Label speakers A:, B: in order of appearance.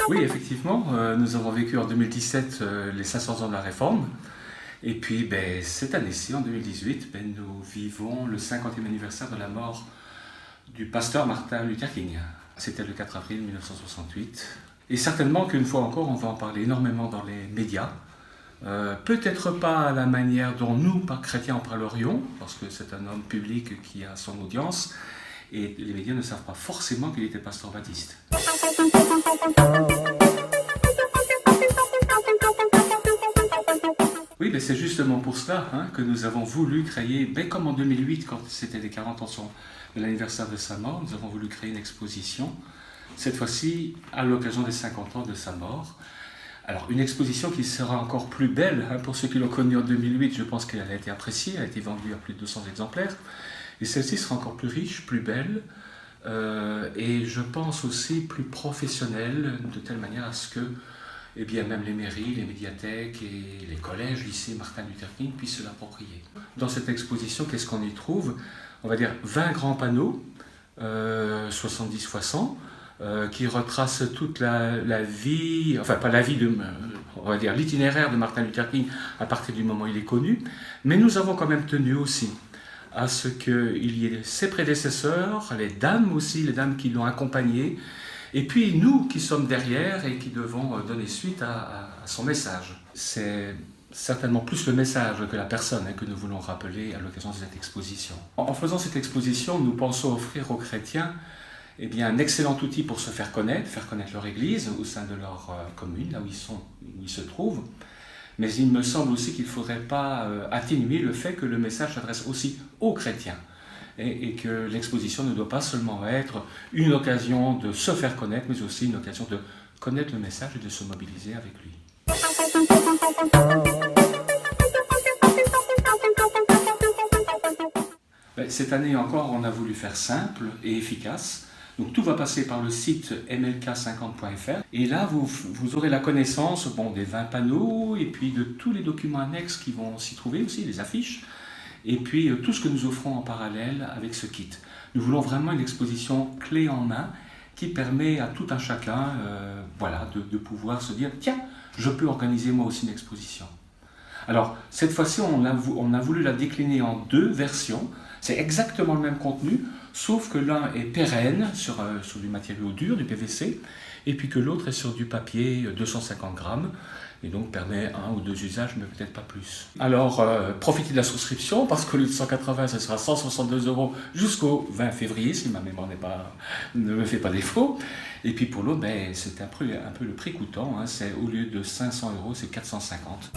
A: Oui, effectivement, nous avons vécu en 2017 les 500 ans de la Réforme. Et puis, cette année-ci, en 2018, nous vivons le 50e anniversaire de la mort du pasteur Martin Luther King. C'était le 4 avril 1968. Et certainement qu'une fois encore, on va en parler énormément dans les médias. Peut-être pas à la manière dont nous, chrétiens, en parlerions, parce que c'est un homme public qui a son audience, et les médias ne savent pas forcément qu'il était pasteur baptiste. Oui, c'est justement pour cela que nous avons voulu créer, comme en 2008, quand c'était les 40 ans de l'anniversaire de sa mort, nous avons voulu créer une exposition, cette fois-ci à l'occasion des 50 ans de sa mort. Alors, une exposition qui sera encore plus belle, pour ceux qui l'ont connue en 2008, je pense qu'elle a été appréciée, elle a été vendue à plus de 200 exemplaires, et celle-ci sera encore plus riche, plus belle, et je pense aussi plus professionnelle, de telle manière à ce que même les mairies, les médiathèques et les collèges, lycées Martin Luther King puissent se l'approprier. Dans cette exposition, qu'est-ce qu'on y trouve? On va dire 20 grands panneaux, 70 x 100, qui retracent toute la vie, enfin pas la vie, on va dire l'itinéraire de Martin Luther King à partir du moment où il est connu, mais nous avons quand même tenu aussi à ce qu'il y ait ses prédécesseurs, les dames aussi, les dames qui l'ont accompagné, et puis nous qui sommes derrière et qui devons donner suite à son message. C'est certainement plus le message que la personne que nous voulons rappeler à l'occasion de cette exposition. En faisant cette exposition, nous pensons offrir aux chrétiens un excellent outil pour se faire connaître leur Église au sein de leur commune, là où ils se trouvent. Mais il me semble aussi qu'il ne faudrait pas atténuer le fait que le message s'adresse aussi aux chrétiens. Et que l'exposition ne doit pas seulement être une occasion de se faire connaître, mais aussi une occasion de connaître le message et de se mobiliser avec lui. Cette année encore, on a voulu faire simple et efficace. Donc tout va passer par le site mlk50.fr. Et là, vous aurez la connaissance des 20 panneaux et puis de tous les documents annexes qui vont s'y trouver aussi, les affiches. Et puis tout ce que nous offrons en parallèle avec ce kit. Nous voulons vraiment une exposition clé en main qui permet à tout un chacun de pouvoir se dire « Tiens, je peux organiser moi aussi une exposition ». Alors cette fois-ci, on a voulu la décliner en 2 versions. C'est exactement le même contenu, sauf que l'un est pérenne sur du matériau dur, du PVC, et puis que l'autre est sur du papier 250 grammes. Et donc permet 1 ou 2 usages, mais peut-être pas plus. Alors, profitez de la souscription, parce qu'au lieu de 180, ce sera 162 € jusqu'au 20 février, si ma mémoire ne me fait pas défaut. Et puis pour l'autre, c'est un peu le prix coûtant, c'est au lieu de 500 €, c'est 450.